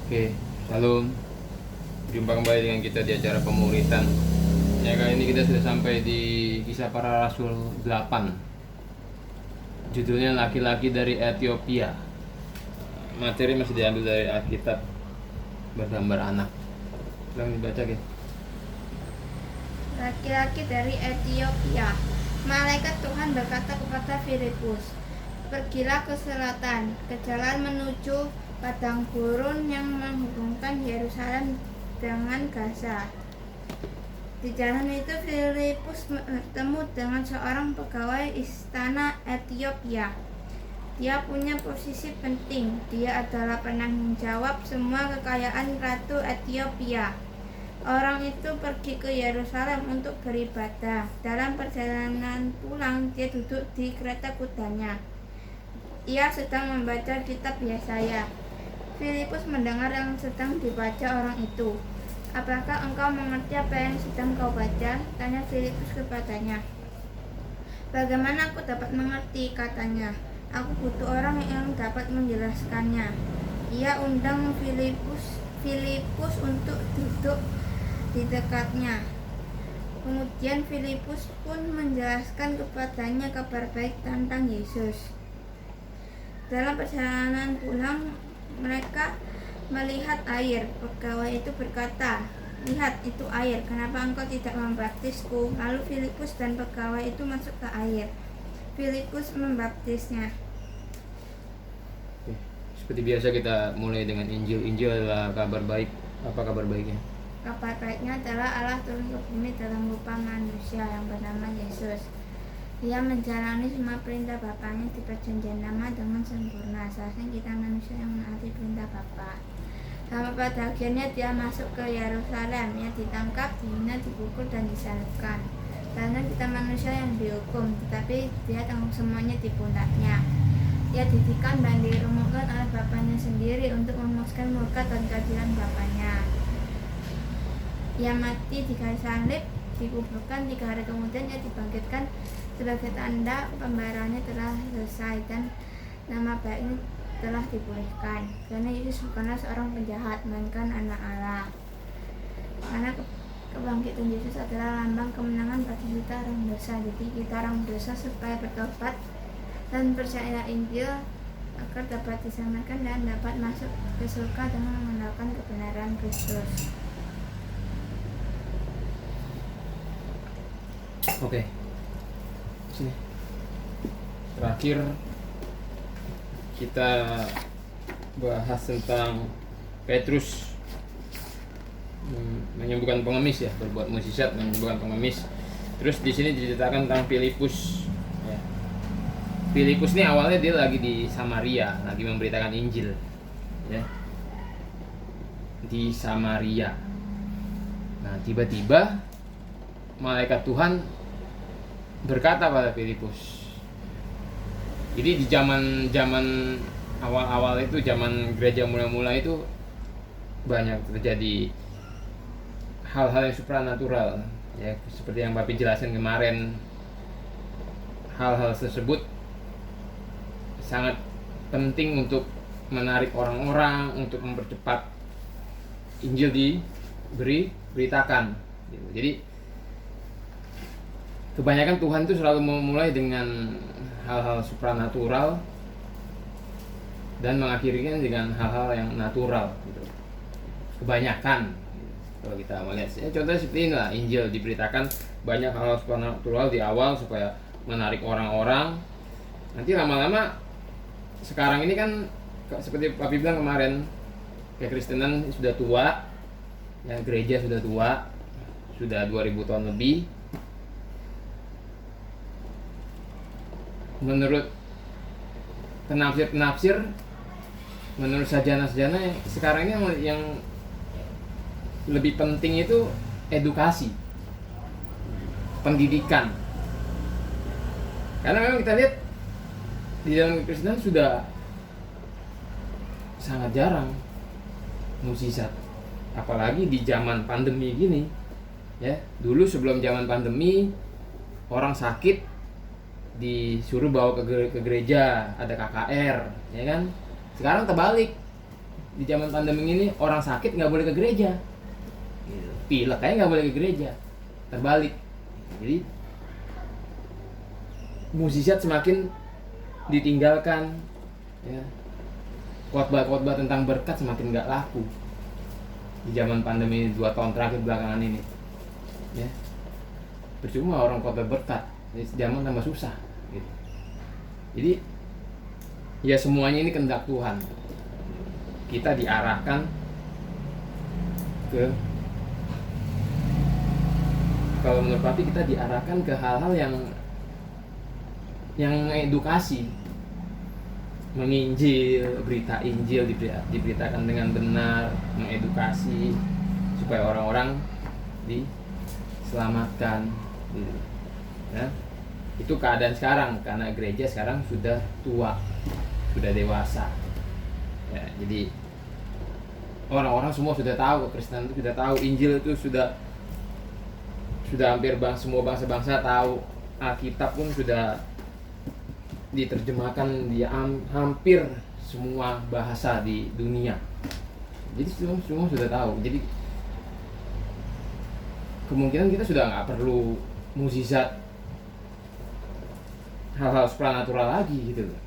Oke, Shalom. Jumpa kembali dengan kita di acara pemuritan. Ya, kali ini kita sudah sampai di Kisah Para Rasul 8. Judulnya Laki-laki dari Ethiopia. Materi masih diambil dari Alkitab bergambar anak. Silahkan dibaca, gitu. Laki-laki dari Ethiopia. Malaikat Tuhan berkata kepada Filipus, "Pergilah ke selatan, ke jalan menuju padang gurun yang menghubungkan Yerusalem dengan Gaza." Di jalan itu Filipus bertemu dengan seorang pegawai istana Ethiopia. Dia punya posisi penting. Dia adalah penanggung jawab semua kekayaan Ratu Ethiopia. Orang itu pergi ke Yerusalem untuk beribadah. Dalam perjalanan pulang, dia duduk di kereta kudanya. Ia sedang membaca kitab Yesaya. Filipus mendengar yang sedang dibaca orang itu. "Apakah engkau mengerti apa yang sedang kau baca?" tanya Filipus kepadanya. "Bagaimana aku dapat mengerti?" katanya. "Aku butuh orang yang dapat menjelaskannya." Ia undang Filipus untuk duduk di dekatnya. Kemudian Filipus pun menjelaskan kepadanya kabar baik tentang Yesus. Dalam perjalanan pulang, mereka melihat air. Pegawai itu berkata, "Lihat, itu air. Kenapa engkau tidak membaptisku?" Lalu Filipus dan pegawai itu masuk ke air. Filipus membaptisnya. Oke. Seperti biasa kita mulai dengan Injil. Injil adalah kabar baik. Apa kabar baiknya? Kabar baiknya adalah Allah turun ke bumi dalam rupa manusia yang bernama Yesus. Dia menjalani semua perintah Bapaknya di perjanjian lama dengan sempurna. Seharusnya kita manusia yang menaati perintah Bapa. Sama pada akhirnya dia masuk ke Yerusalem. Ia ditangkap, dihina, dipukul, dan disalibkan. Karena kita manusia yang dihukum, tetapi dia tanggung semuanya di pundaknya. Ia didikan dan dirumukkan oleh Bapaknya sendiri untuk memuaskan murka dan keadilan Bapaknya. Ia mati di kayu salib, dikuburkan, 3 hari kemudian ia dibangkitkan sebagai tanda pembayarannya telah selesai dan nama baiknya telah dipulihkan. Karena Yesus bukanlah seorang penjahat, melainkan anak Allah. Karena kebangkitan Yesus adalah lambang kemenangan bagi kita orang dosa. Jadi kita orang dosa supaya bertobat dan percaya Injil agar dapat diselamatkan dan dapat masuk ke surga dengan mengandalkan kebenaran Kristus. Oke. Sini. Terakhir kita bahas tentang Petrus menyembuhkan pengemis, ya, berbuat mukjizat menyembuhkan pengemis. Terus di sini diceritakan tentang Filipus. Ya. Filipus ini awalnya dia lagi di Samaria, lagi memberitakan Injil, ya, di Samaria. Nah, tiba-tiba malaikat Tuhan berkata pada Filipus. Jadi di zaman awal-awal itu, zaman gereja mula-mula itu banyak terjadi hal-hal yang supranatural, ya, seperti yang Bapak jelaskan kemarin. Hal-hal tersebut sangat penting untuk menarik orang-orang, untuk mempercepat Injil diberitakan. Jadi kebanyakan Tuhan itu selalu memulai dengan hal-hal supranatural dan mengakhirinya dengan hal-hal yang natural, gitu. Kebanyakan, kalau kita melihat, ya, contohnya seperti inilah, Injil diberitakan banyak hal-hal supranatural di awal supaya menarik orang-orang. Nanti lama-lama, sekarang ini kan seperti Papi bilang kemarin, kekristenan sudah tua, ya, gereja sudah tua, sudah 2000 tahun lebih. Menurut penafsir, menurut sarjana-sarjana sekarang ini yang lebih penting itu edukasi, pendidikan. Karena memang kita lihat di dalam Kristen sudah sangat jarang mukjizat, apalagi di zaman pandemi gini, ya. Dulu sebelum zaman pandemi, orang sakit disuruh bawa ke gereja, ada KKR, ya kan. Sekarang terbalik, di zaman pandemi ini orang sakit nggak boleh ke gereja, pilek kayak nggak boleh ke gereja, terbalik. Jadi mukjizat semakin ditinggalkan, ya. Khotbah-khotbah tentang berkat semakin nggak laku di zaman pandemi 2 tahun terakhir belakangan ini, ya. Percuma orang khotbah berkat, zaman tambah susah, gitu. Jadi ya semuanya ini kehendak Tuhan. Kita diarahkan ke, kalau menurut Papi, kita diarahkan ke hal-hal yang edukasi, menginjil, berita Injil diberitakan dengan benar, mengedukasi supaya orang-orang diselamatkan, gitu. Ya. Itu keadaan sekarang, karena gereja sekarang sudah tua, sudah dewasa, ya. Jadi orang-orang semua sudah tahu, Kristen itu sudah tahu, Injil itu sudah hampir semua bangsa-bangsa tahu, Alkitab pun sudah diterjemahkan di hampir semua bahasa di dunia. Jadi semua sudah tahu. Jadi kemungkinan kita sudah nggak perlu mukjizat, hal-hal supranatural lagi, gitu loh.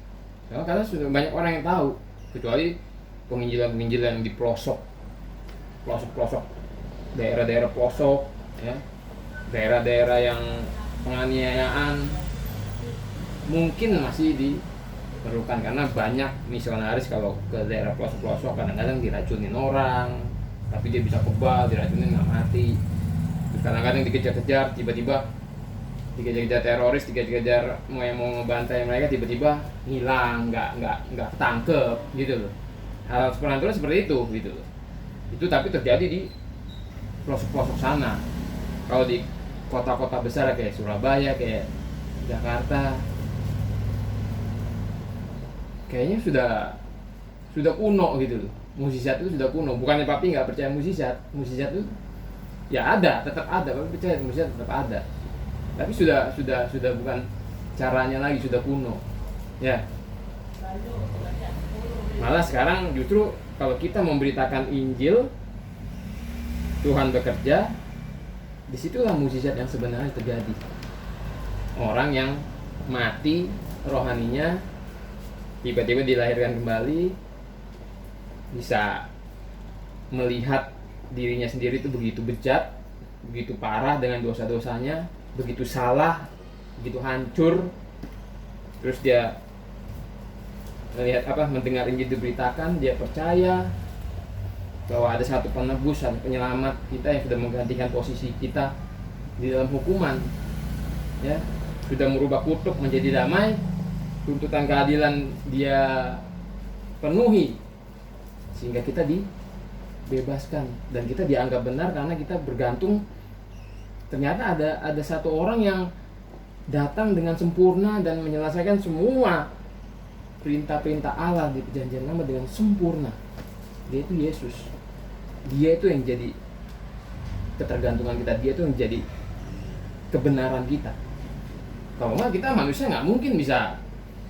Karena sudah banyak orang yang tahu, kecuali penginjilan di pelosok daerah-daerah pelosok, ya, daerah-daerah yang penganiayaan mungkin masih diperlukan, karena banyak misionaris kalau ke daerah pelosok-pelosok kadang-kadang diracunin orang, tapi dia bisa kebal, diracunin nggak mati. Terus kadang-kadang dikejar-kejar, tiba-tiba dikejar-kejar teroris, dikejar-kejar mau ngebantai mereka, tiba-tiba hilang, nggak tangkep, gitu loh. Hal supranatural seperti itu, gitu loh. Itu tapi terjadi di pelosok-pelosok sana. Kalau di kota-kota besar kayak Surabaya, kayak Jakarta, kayaknya sudah kuno, gitu loh. Mukjizat itu sudah kuno. Bukannya Papi nggak percaya mukjizat itu ya ada, tetap ada. Papi percaya mukjizat tetap ada. Tapi sudah bukan caranya lagi, sudah kuno, ya. Malah sekarang justru kalau kita memberitakan Injil, Tuhan bekerja, disitulah mukjizat yang sebenarnya terjadi. Orang yang mati rohaninya tiba-tiba dilahirkan kembali, bisa melihat dirinya sendiri itu begitu bejat, begitu parah dengan dosa-dosanya, begitu salah, begitu hancur. Terus dia melihat mendengar Injil diberitakan, dia percaya bahwa ada satu penebus, satu penyelamat kita yang sudah menggantikan posisi kita di dalam hukuman, ya, sudah merubah kutuk menjadi damai, tuntutan keadilan dia penuhi, sehingga kita dibebaskan dan kita dianggap benar karena kita bergantung. Ternyata ada satu orang yang datang dengan sempurna dan menyelesaikan semua perintah-perintah Allah di perjanjian lama dengan sempurna. Dia itu Yesus. Dia itu yang jadi ketergantungan kita. Dia itu yang jadi kebenaran kita. Kalau nggak, kita manusia nggak mungkin bisa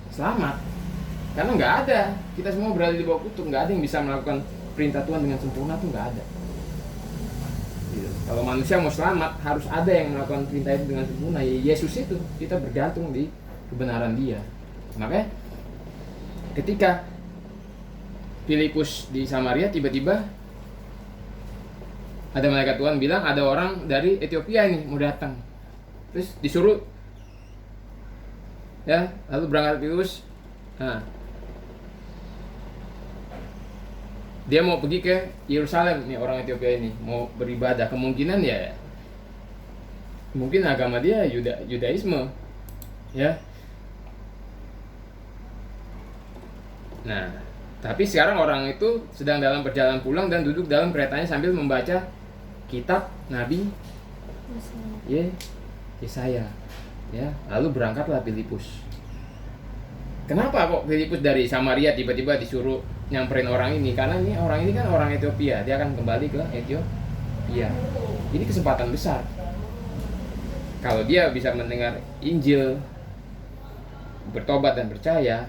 selamat, karena nggak ada. Kita semua berada di bawah kutuk. Nggak ada yang bisa melakukan perintah Tuhan dengan sempurna, tuh nggak ada. Gitu. Kalau manusia mau selamat, harus ada yang melakukan perintah itu dengan sempurna. Ya Yesus itu, kita bergantung di kebenaran Dia. Makanya ketika Filipus di Samaria, tiba-tiba ada malaikat Tuhan bilang ada orang dari Ethiopia ini mau datang. Terus disuruh, ya, lalu berangkat Filipus. Nah, dia mau pergi ke Yerusalem nih, orang Ethiopia ini mau beribadah. Kemungkinan ya mungkin agama dia Yudaisme, ya. Nah, tapi sekarang orang itu sedang dalam perjalanan pulang dan duduk dalam keretanya sambil membaca kitab Nabi Yesaya, ya. Lalu berangkatlah Filipus. Kenapa kok Filipus dari Samaria tiba-tiba disuruh nyamperin orang ini? Karena orang ini kan orang Ethiopia, dia akan kembali ke Ethiopia. Ini kesempatan besar. Kalau dia bisa mendengar Injil, bertobat dan percaya,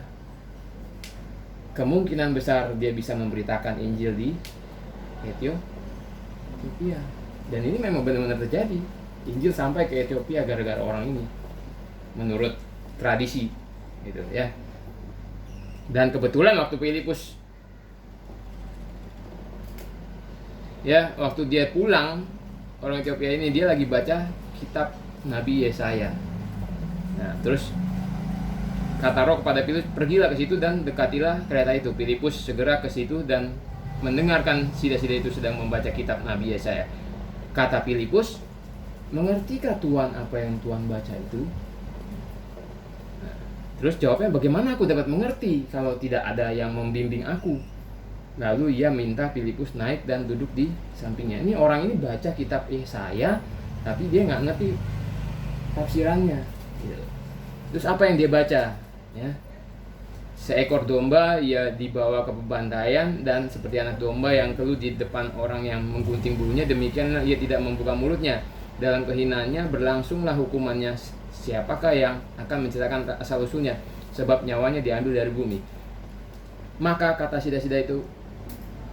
kemungkinan besar dia bisa memberitakan Injil di Ethiopia. Dan ini memang benar-benar terjadi. Injil sampai ke Ethiopia gara-gara orang ini, menurut tradisi, gitu ya. Dan kebetulan waktu Filipus, ya, waktu dia pulang, orang Ethiopia ini dia lagi baca kitab Nabi Yesaya. Nah, terus kata Roh kepada Filipus, pergilah ke situ dan dekatilah kereta itu. Filipus segera ke situ dan mendengarkan sida-sida itu sedang membaca kitab Nabi Yesaya. Kata Filipus, mengertikah Tuhan apa yang Tuhan baca itu? Nah, terus jawabnya, bagaimana aku dapat mengerti kalau tidak ada yang membimbing aku? Lalu ia minta Filipus naik dan duduk di sampingnya. Ini orang ini baca kitab Yesaya, tapi dia nggak ngerti tafsirannya. Terus apa yang dia baca? Ya, seekor domba ia dibawa ke pembantaian, dan seperti anak domba yang keluh di depan orang yang menggunting bulunya, demikian ia tidak membuka mulutnya. Dalam kehinaannya berlangsunglah hukumannya. Siapakah yang akan menceritakan asal usulnya? Sebab nyawanya diambil dari bumi. Maka kata sida-sida itu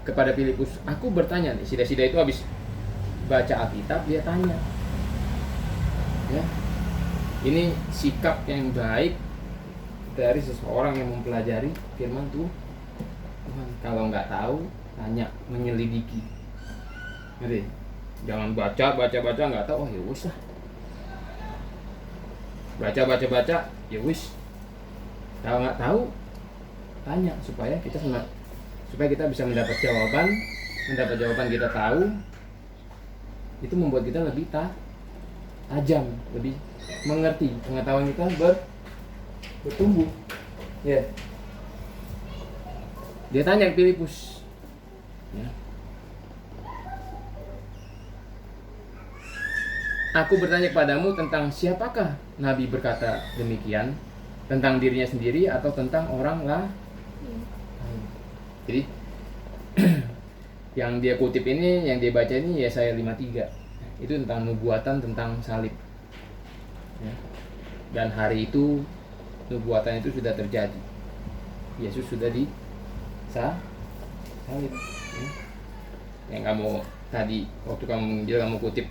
kepada Filipus, aku bertanya nih. Sida-sida itu habis baca Alkitab, dia tanya. Ya, ini sikap yang baik dari seseorang yang mempelajari firman Tuhan. Kalau nggak tahu, tanya, menyelidiki. Ngerti? Jangan baca nggak tahu, oh ya wis lah. Baca, ya wis. Kalau nggak tahu, tanya supaya kita bisa mendapat jawaban kita tahu. Itu membuat kita lebih tajam, lebih mengerti, pengetahuan kita bertumbuh. Ya. Dia tanya ke Filipus, ya. Aku bertanya kepadamu tentang siapakah Nabi berkata demikian, tentang dirinya sendiri atau tentang orang lain? Jadi yang dia kutip ini, yang dia baca ini Yesaya 53. Itu tentang nubuatan tentang salib. Ya. Dan hari itu nubuatan itu sudah terjadi. Yesus sudah salib. Ya. Yang kamu tadi waktu kamu menginjil kamu kutip,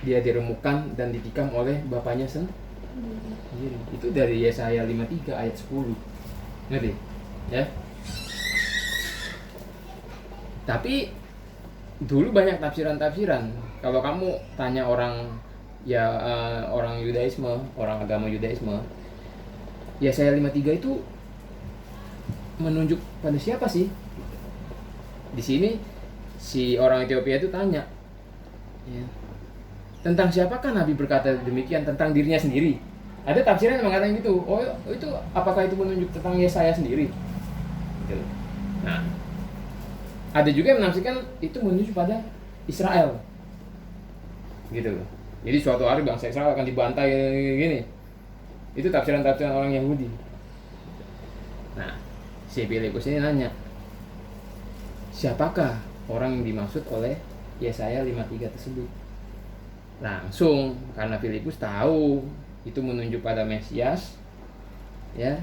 dia diremukkan dan ditikam oleh bapaknya sendiri. Itu dari Yesaya 53 ayat 10. Ngerti? Ya. Tapi dulu banyak tafsiran-tafsiran. Kalau kamu tanya orang orang Yudaisme, orang agama Yudaisme, Yesaya 53 itu menunjuk pada siapa sih? Di sini si orang Ethiopia itu tanya, ya, tentang siapakah Nabi berkata demikian, tentang dirinya sendiri? Ada tafsiran yang mengatakan gitu. Oh, itu apakah itu menunjuk tentang Yesaya sendiri? Gitu. Nah, ada juga yang menafsirkan itu menuju pada Israel. Gitu. Jadi suatu hari bangsa Israel akan dibantai gini. Itu tafsiran-tafsiran orang Yahudi. Nah, si Filipus ini nanya, siapakah orang yang dimaksud oleh Yesaya 53 tersebut? Langsung, karena Filipus tahu itu menunjuk pada Mesias, ya,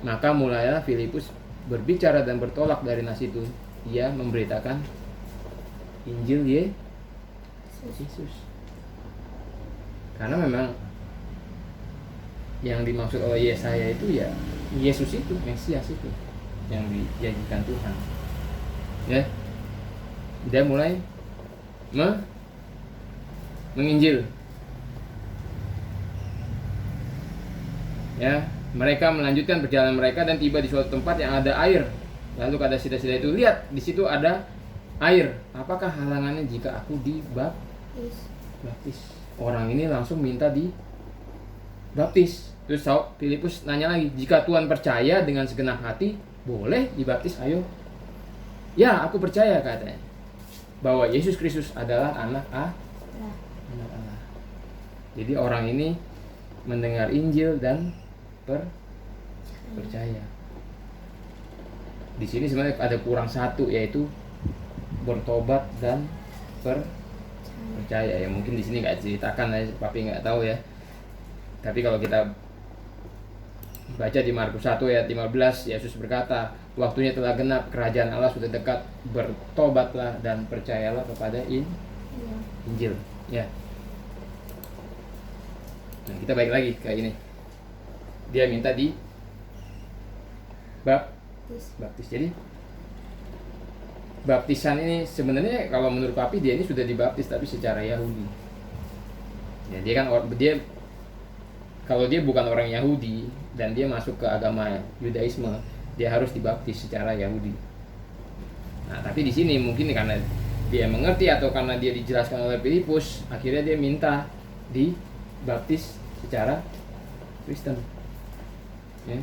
maka mulailah Filipus berbicara dan bertolak dari nas itu. Ia memberitakan Injil Yesus. Karena memang yang dimaksud oleh Yesaya itu ya Yesus itu, Mesias itu yang dijanjikan Tuhan. Ya, dia mulai menginjil. Ya, mereka melanjutkan perjalanan mereka dan tiba di suatu tempat yang ada air. Lalu kata sida-sida itu, lihat, di situ ada air. Apakah halangannya jika aku dibaptis? Orang ini langsung minta dibaptis. Terus Filipus nanya lagi, jika Tuhan percaya dengan segenap hati, boleh dibaptis, ayo. Ya, aku percaya, katanya, bahwa Yesus Kristus adalah anak Allah. Jadi orang ini mendengar Injil dan percaya. Di sini sebenarnya ada kurang satu, yaitu bertobat dan percaya. Ya mungkin di sini nggak ceritakan, ya, papi nggak tahu ya. Tapi kalau kita Baca di Markus 1 ayat 15, Yesus berkata, waktunya telah genap, kerajaan Allah sudah dekat, bertobatlah dan percayalah kepada Iya. Injil. Ya. Nah, kita balik lagi ke ini. Dia minta di baptis. Jadi baptisan ini sebenarnya kalau menurut Papi dia ini sudah dibaptis tapi secara Yahudi. Ya, dia kalau dia bukan orang Yahudi dan dia masuk ke agama Yudaisme, dia harus dibaptis secara Yahudi. Nah, tapi di sini mungkin karena dia mengerti atau karena dia dijelaskan oleh Filipus, akhirnya dia minta dibaptis secara Kristen. Ya.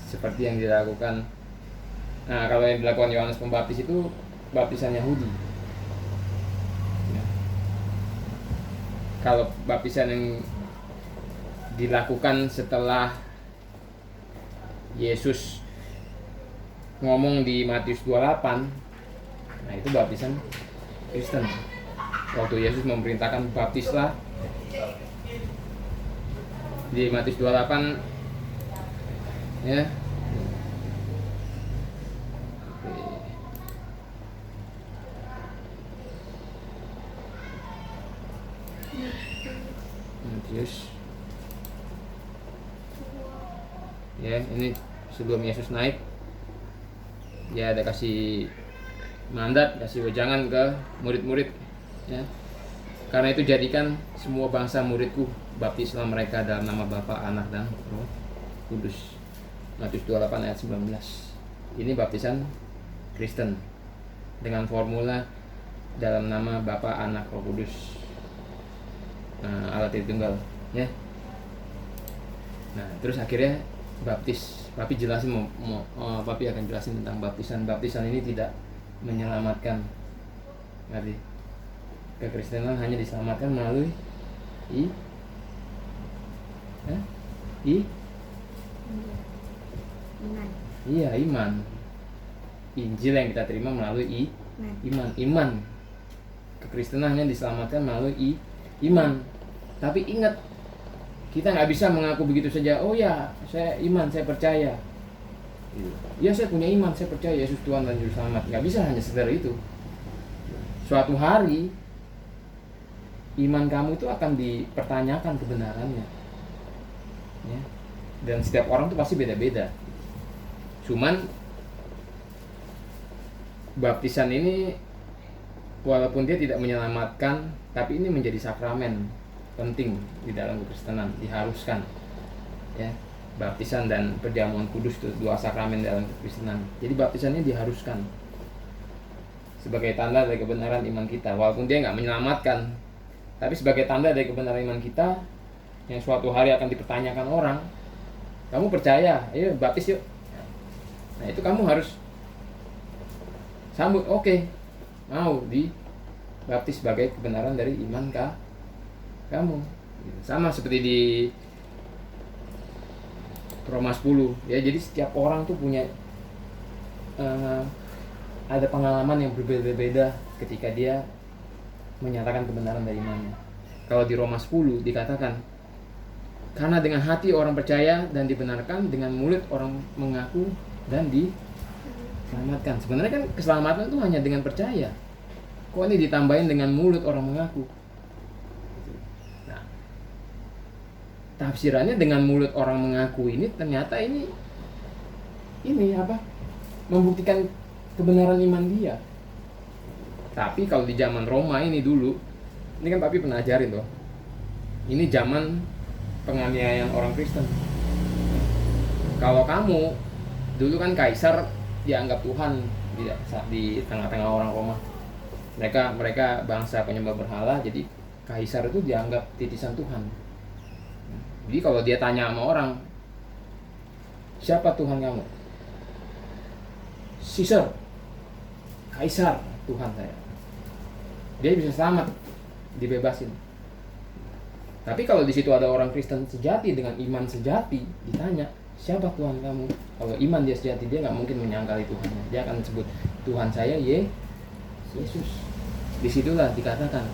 Seperti yang dilakukan. Nah, kalau yang dilakukan Yohanes Pembaptis itu baptisan Yahudi. Ya. Kalau baptisan yang dilakukan setelah Yesus ngomong di Matius 28, nah itu baptisan Kristen. Waktu Yesus memerintahkan baptislah di Matius 28, ya. Matius, ya, ini sebelum Yesus naik, dia ada kasih mandat, kasih wejangan ke murid-murid, ya. Karena itu jadikan semua bangsa muridku, baptislah mereka dalam nama Bapa, Anak, dan Roh Kudus. Matius 28 ayat 19. Ini baptisan Kristen dengan formula dalam nama Bapa, Anak, Roh Kudus. Allah Tritunggal, ya. Nah, terus akhirnya baptis. Papi jelasin, Papi akan jelasin tentang baptisan. Baptisan ini tidak menyelamatkan. Ngerti? Kekristenan hanya diselamatkan melalui Iman. Iya, iman. Injil yang kita terima melalui iman. Kekristenan hanya diselamatkan melalui iman. Tapi ingat, kita nggak bisa mengaku begitu saja. Oh ya, saya iman, saya percaya. Ya, saya punya iman, saya percaya Yesus Tuhan dan Juru Selamat. Nggak bisa hanya sekedar itu. Suatu hari iman kamu itu akan dipertanyakan kebenarannya, ya. Dan setiap orang itu pasti beda-beda. Cuman baptisan ini walaupun dia tidak menyelamatkan, tapi ini menjadi sakramen penting di dalam kekristenan, diharuskan, ya. Baptisan dan perjamuan kudus itu dua sakramen dalam kekristenan. Jadi baptisannya diharuskan sebagai tanda dari kebenaran iman kita, walaupun dia nggak menyelamatkan, tapi sebagai tanda dari kebenaran iman kita yang suatu hari akan dipertanyakan orang. Kamu percaya? Ayo baptis yuk. Nah, itu kamu harus sambut. Oke, mau dibaptis sebagai kebenaran dari iman kamu. Sama seperti di Roma 10, ya. Jadi setiap orang tuh punya ada pengalaman yang berbeda-beda ketika dia menyatakan kebenaran dari imannya. Kalau di Roma 10 dikatakan, karena dengan hati orang percaya dan dibenarkan, dengan mulut orang mengaku dan diselamatkan. Sebenarnya kan keselamatan itu hanya dengan percaya. Kok ini ditambahin dengan mulut orang mengaku? Nah, tafsirannya dengan mulut orang mengaku ini ternyata ini apa? Membuktikan kebenaran iman dia. Tapi kalau di zaman Roma ini dulu, ini kan Papi pernah ajarin tuh. Ini zaman penganiayaan orang Kristen. Kalau kamu dulu kan kaisar dianggap Tuhan di tengah-tengah orang Roma. Mereka bangsa penyembah berhala, jadi kaisar itu dianggap titisan Tuhan. Jadi kalau dia tanya sama orang, siapa Tuhan kamu? Caesar, kaisar Tuhan saya. Dia bisa selamat, dibebasin. Tapi kalau di situ ada orang Kristen sejati dengan iman sejati, ditanya siapa Tuhan kamu? Kalau iman dia sejati, dia nggak mungkin menyangkali Tuhannya. Dia akan sebut Tuhan saya Yesus. Disitulah dikatakan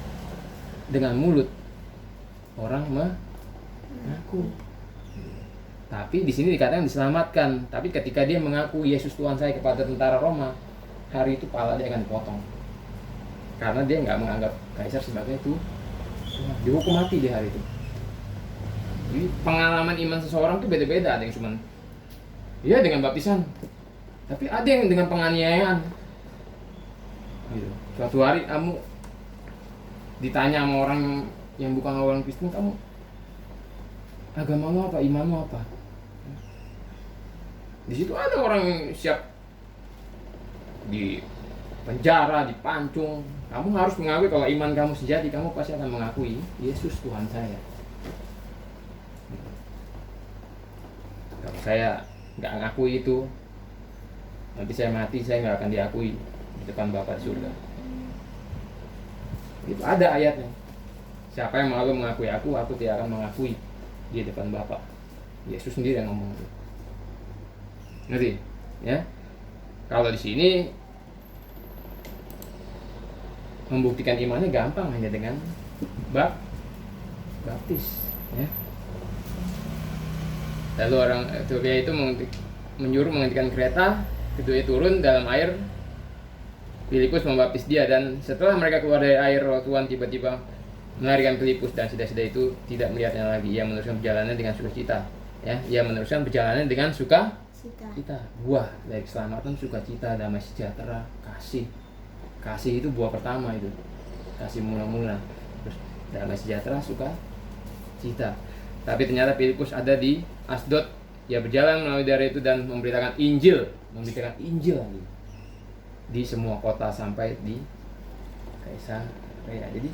dengan mulut orang mengaku. Tapi di sini dikatakan diselamatkan. Tapi ketika dia mengaku Yesus Tuhan saya kepada tentara Roma, hari itu kepala dia akan dipotong. Karena dia nggak menganggap kaisar sebagai itu. Dihukum mati di hari itu. Jadi pengalaman iman seseorang tuh beda-beda. Ada yang cuman ya dengan baptisan, tapi ada yang dengan penganiayaan. Gitu. Suatu hari kamu ditanya sama orang yang bukan orang Kristen, kamu agamamu apa, imanmu apa? Di situ ada orang yang siap di penjara, dipancung. Kamu harus mengakui kalau iman kamu sejati, kamu pasti akan mengakui Yesus Tuhan saya. Kalau saya nggak ngakui itu, nanti saya mati, saya nggak akan diakui di depan Bapa di surga. Itu ada ayatnya. Siapa yang malu mengakui aku tidak akan mengakui di depan Bapa. Yesus sendiri yang ngomong itu. Ngerti? Ya. Kalau di sini membuktikan imannya gampang, hanya dengan baptis, ya. Lalu orang Ethiopia itu menyuruh menghentikan kereta, keduanya turun dalam air. Filipus membaptis dia, dan setelah mereka keluar dari air, Roh Tuhan tiba-tiba melarikan Filipus, dan sudah itu tidak melihatnya lagi. Ia meneruskan perjalanannya dengan sukacita. Ya, ia meneruskan perjalanannya dengan sukacita. Buah dari keselamatan, sukacita, damai sejahtera, kasih. Kasih itu buah pertama itu. Kasih mula-mula. Terus damai sejahtera, sukacita. Tapi ternyata Filipus ada di Asdod. Ia berjalan melalui daerah itu dan memberitakan Injil lagi di semua kota sampai di Kaisarea. Jadi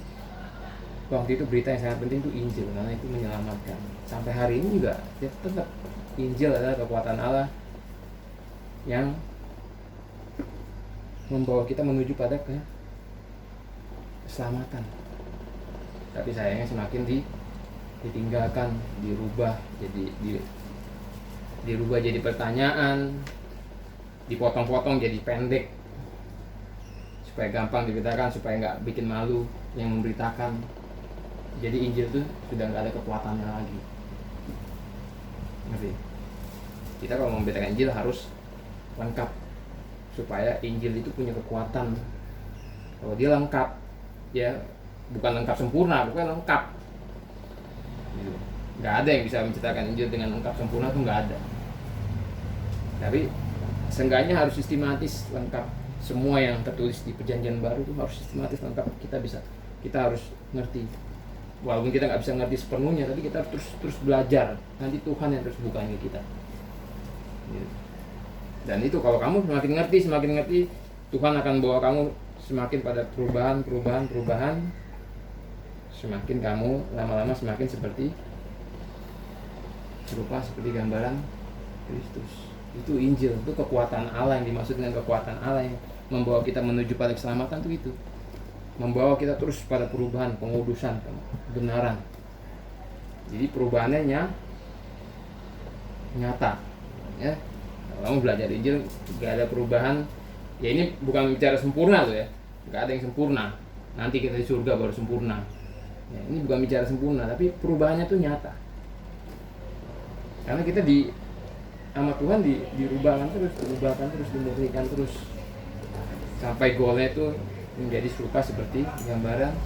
waktu itu berita yang sangat penting itu Injil, karena itu menyelamatkan. Sampai hari ini juga tetap Injil adalah kekuatan Allah yang membawa kita menuju pada keselamatan. Tapi sayangnya semakin ditinggalkan, dirubah jadi pertanyaan, dipotong-potong jadi pendek supaya gampang diberitakan, supaya nggak bikin malu yang memberitakan. Jadi Injil itu sudah nggak ada kekuatannya lagi. Ngerti? Kita kalau memberitakan Injil harus lengkap, supaya Injil itu punya kekuatan. Kalau dia lengkap, ya bukan lengkap sempurna, bukan lengkap. Gitu. Nggak ada yang bisa menceritakan Injil dengan lengkap sempurna, itu nggak ada. Tapi seenggaknya harus sistematis, lengkap. Semua yang tertulis di Perjanjian Baru itu harus sistematis, lengkap. Kita harus ngerti. Walaupun kita nggak bisa ngerti sepenuhnya, tapi kita terus belajar. Nanti Tuhan yang terus bukain ke kita. Gitu. Dan itu kalau kamu semakin ngerti, Tuhan akan bawa kamu semakin pada perubahan. Semakin kamu lama-lama semakin serupa seperti gambaran Kristus. Itu Injil, itu kekuatan Allah. Yang dimaksud dengan kekuatan Allah yang membawa kita menuju pada keselamatan itu. Membawa kita terus pada perubahan, pengudusan, kebenaran. Jadi perubahannya nyata. Ya. Kalau kamu belajar Injil gak ada perubahan. Ya ini bukan bicara sempurna loh ya. Gak ada yang sempurna. Nanti kita di surga baru sempurna. Ya, ini bukan bicara sempurna, tapi perubahannya tuh nyata. Karena kita sama Tuhan dirubahkan terus, dimurnikan terus sampai goalnya itu menjadi serupa seperti gambaran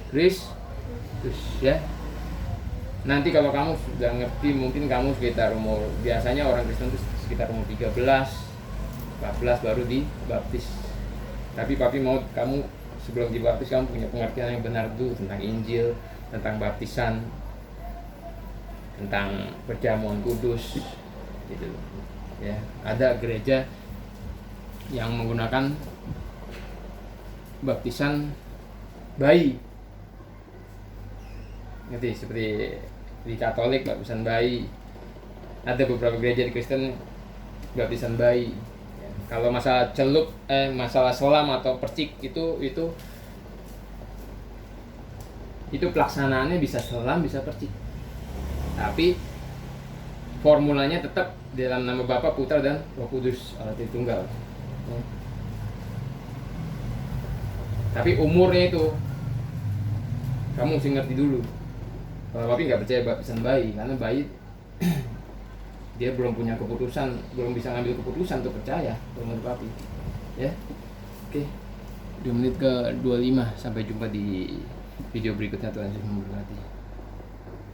Kristus, ya. Nanti kalau kamu sudah ngerti, mungkin kamu sekitar biasanya orang Kristen itu sekitar umur 13, 14 baru dibaptis. Tapi papi mau kamu sebelum dibaptis kamu punya pengertian yang benar dulu tentang Injil, tentang baptisan, tentang perjamuan kudus, gitu. Ya, ada gereja yang menggunakan baptisan bayi, ngerti? Seperti di Katolik baptisan bayi. Ada beberapa gereja di Kristen baptisan bayi. Ya, kalau masalah masalah selam atau percik itu pelaksanaannya bisa selam, bisa percik. Tapi formulanya tetap dalam nama Bapa, Putra dan Roh Kudus, Allah Tritunggal. Ya. Tapi umurnya itu kamu mesti ngerti dulu. Kalau papi nggak percaya baptisan bayi, karena bayi dia belum punya keputusan, belum bisa ngambil keputusan untuk percaya, menurut papi. Ya, oke. 2 menit ke 25, sampai jumpa di video berikutnya, Tuhan Yesus memberkati.